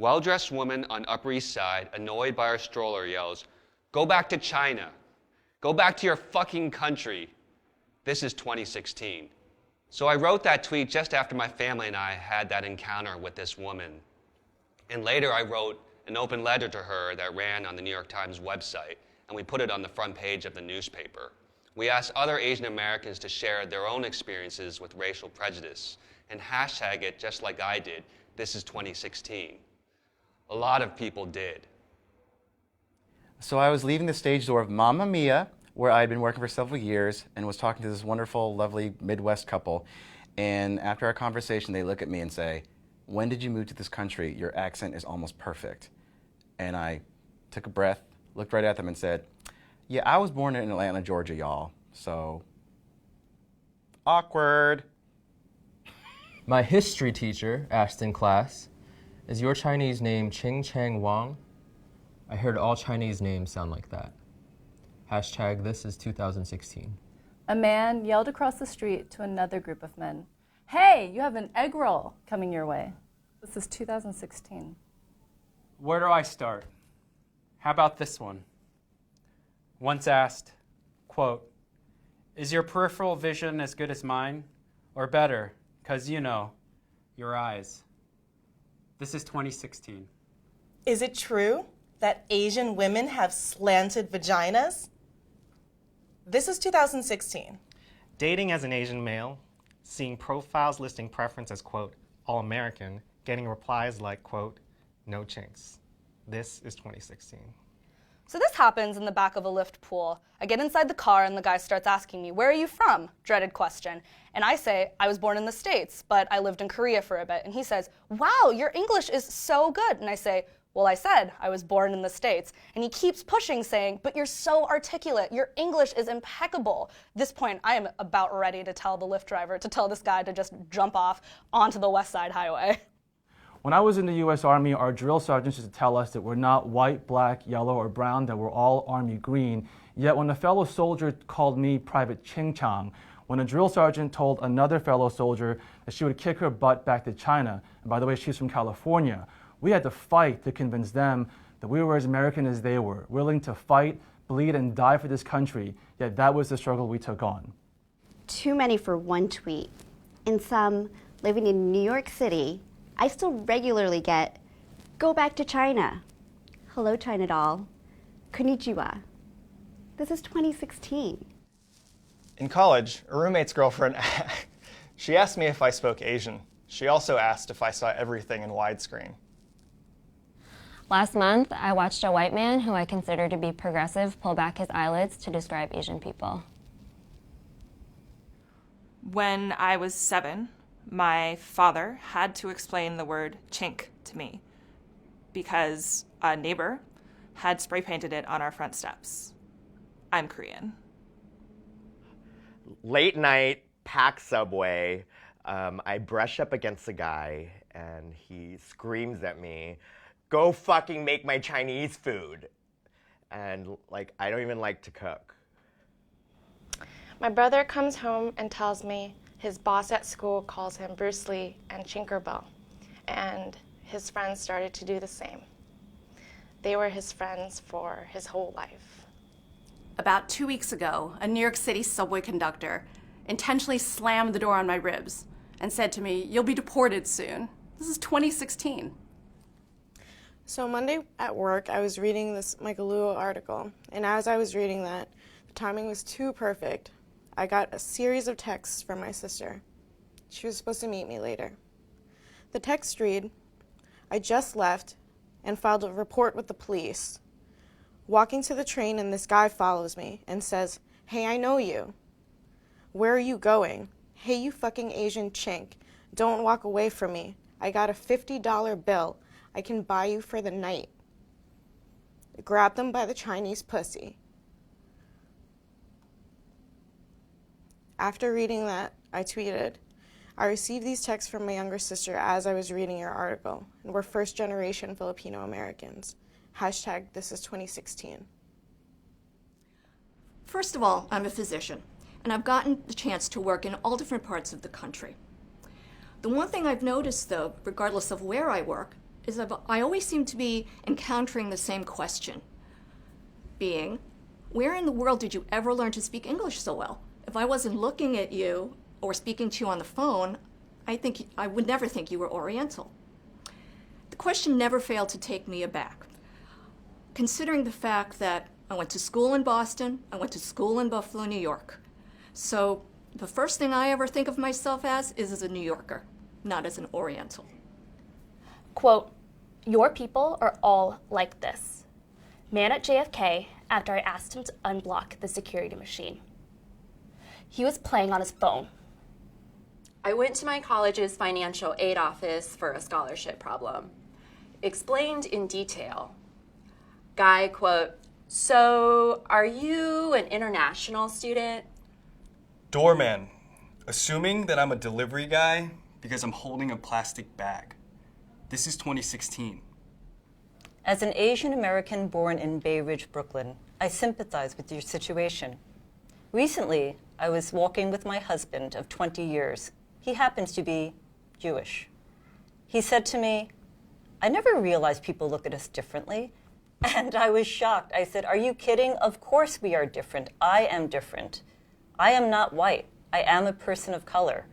Well-dressed woman on Upper East Side, annoyed by our stroller, yells, "Go back to China. Go back to your fucking country." This is 2016. So I wrote that tweet just after my family and I had that encounter with this woman. And later I wrote an open letter to her that ran on the New York Times website, and we put it on the front page of the newspaper. We asked other Asian Americans to share their own experiences with racial prejudice and hashtag it just like I did, "This is 2016. A lot of people did. So I was leaving the stage door of Mamma Mia, where I had been working for several years, and was talking to this wonderful, lovely Midwest couple. And after our conversation, they look at me and say, "When did you move to this country? Your accent is almost perfect." And I took a breath, looked right at them and said, "Yeah, I was born in Atlanta, Georgia, y'all. So, awkward." My history teacher asked in class, "Is your Chinese name Ching Chang Wang?" I heard all Chinese names sound like that. Hashtag this is 2016. A man yelled across the street to another group of men, "Hey, you have an egg roll coming your way." This is 2016. Where do I start? How about this one? Once asked, quote, "Is your peripheral vision as good as mine? Or better, 'cause you know, your eyes." This is 2016. Is it true that Asian women have slanted vaginas? This is 2016. Dating as an Asian male, seeing profiles listing preference as, quote, all-American, getting replies like, quote, no chinks. This is 2016. So this happens in the back of a lift pool. I get inside the car and the guy starts asking me, "Where are you from?" Dreaded question. And I say, "I was born in the States, but I lived in Korea for a bit." And he says, "Wow, your English is so good." And I say, "Well, I said I was born in the States." And he keeps pushing, saying, "But you're so articulate. Your English is impeccable." At this point, I am about ready to tell the Lyft driver to tell this guy to just jump off onto the West Side Highway. When I was in the U.S. Army, our drill sergeants used to tell us that we're not white, black, yellow, or brown, that we're all Army green. Yet when a fellow soldier called me Private Ching Chang, when a drill sergeant told another fellow soldier that she would kick her butt back to China, and by the way, she's from California, we had to fight to convince them that we were as American as they were, willing to fight, bleed, and die for this country, yet that was the struggle we took on. Too many for one tweet. In some, living in New York City, I still regularly get, "Go back to China." "Hello, China doll." "Konnichiwa." This is 2016. In college, a roommate's girlfriend, she asked me if I spoke Asian. She also asked if I saw everything in widescreen. Last month, I watched a white man who I consider to be progressive pull back his eyelids to describe Asian people. When I was 7, my father had to explain the word chink to me because a neighbor had spray painted it on our front steps. I'm Korean. Late night, packed subway, I brush up against a guy and he screams at me, "Go fucking make my Chinese food." And like, I don't even like to cook. My brother comes home and tells me his boss at school calls him Bruce Lee and Tinkerbell, and his friends started to do the same. They were his friends for his whole life. About 2 weeks ago, a New York City subway conductor intentionally slammed the door on my ribs and said to me, "You'll be deported soon." This is 2016. So Monday at work, I was reading this Michael Luo article, and as I was reading that, the timing was too perfect. I got a series of texts from my sister. She was supposed to meet me later. The texts read, "I just left and filed a report with the police. Walking to the train and this guy follows me and says, 'Hey, I know you. Where are you going? Hey, you fucking Asian chink. Don't walk away from me. I got a $50 bill. I can buy you for the night.' I grabbed them by the Chinese pussy." After reading that, I tweeted, "I received these texts from my younger sister as I was reading your article, and we're first-generation Filipino Americans. Hashtag this is 2016. First of all, I'm a physician, and I've gotten the chance to work in all different parts of the country. The one thing I've noticed, though, regardless of where I work, is I always seem to be encountering the same question, being, where in the world did you ever learn to speak English so well? If I wasn't looking at you or speaking to you on the phone, I would never think you were Oriental. The question never failed to take me aback, considering the fact that I went to school in Boston, I went to school in Buffalo, New York. So the first thing I ever think of myself as is a New Yorker, not as an Oriental. Quote, your people are all like this. Man at JFK after I asked him to unblock the security machine. He was playing on his phone. I went to my college's financial aid office for a scholarship problem. Explained in detail. Guy, quote, so are you an international student? Doorman, assuming that I'm a delivery guy because I'm holding a plastic bag. This is 2016. As an Asian American born in Bay Ridge, Brooklyn, I sympathize with your situation. Recently, I was walking with my husband of 20 years. He happens to be Jewish. He said to me, I never realized people look at us differently. And I was shocked. I said, are you kidding? Of course we are different. I am different. I am not white. I am a person of color.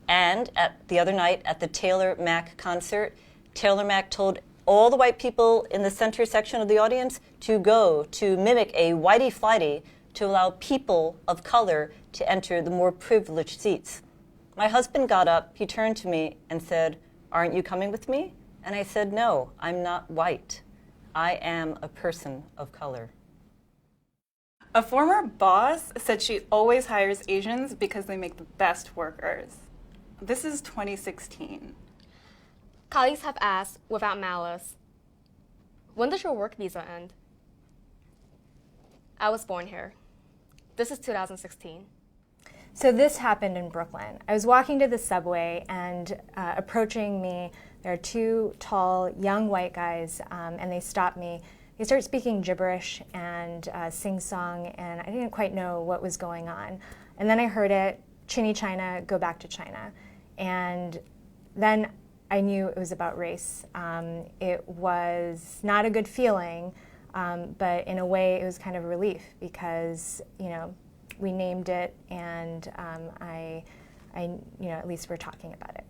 And the other night at the Taylor Mack concert, Taylor Mack told all the white people in the center section of the audience to go to mimic a whitey-flighty to allow people of color to enter the more privileged seats. My husband got up, he turned to me and said, aren't you coming with me? And I said, no, I'm not white. I am a person of color. A former boss said she always hires Asians because they make the best workers. This is 2016. Colleagues have asked, without malice, when does your work visa end? I was born here. This is 2016. So this happened in Brooklyn. I was walking to the subway and approaching me, there are two tall, young white guys, and they stopped me. They started speaking gibberish and sing-song, and I didn't quite know what was going on. And then I heard it, Chinny China, go back to China. And then I knew it was about race. It was not a good feeling, but in a way it was kind of a relief because, you know, we named it and at least we're talking about it.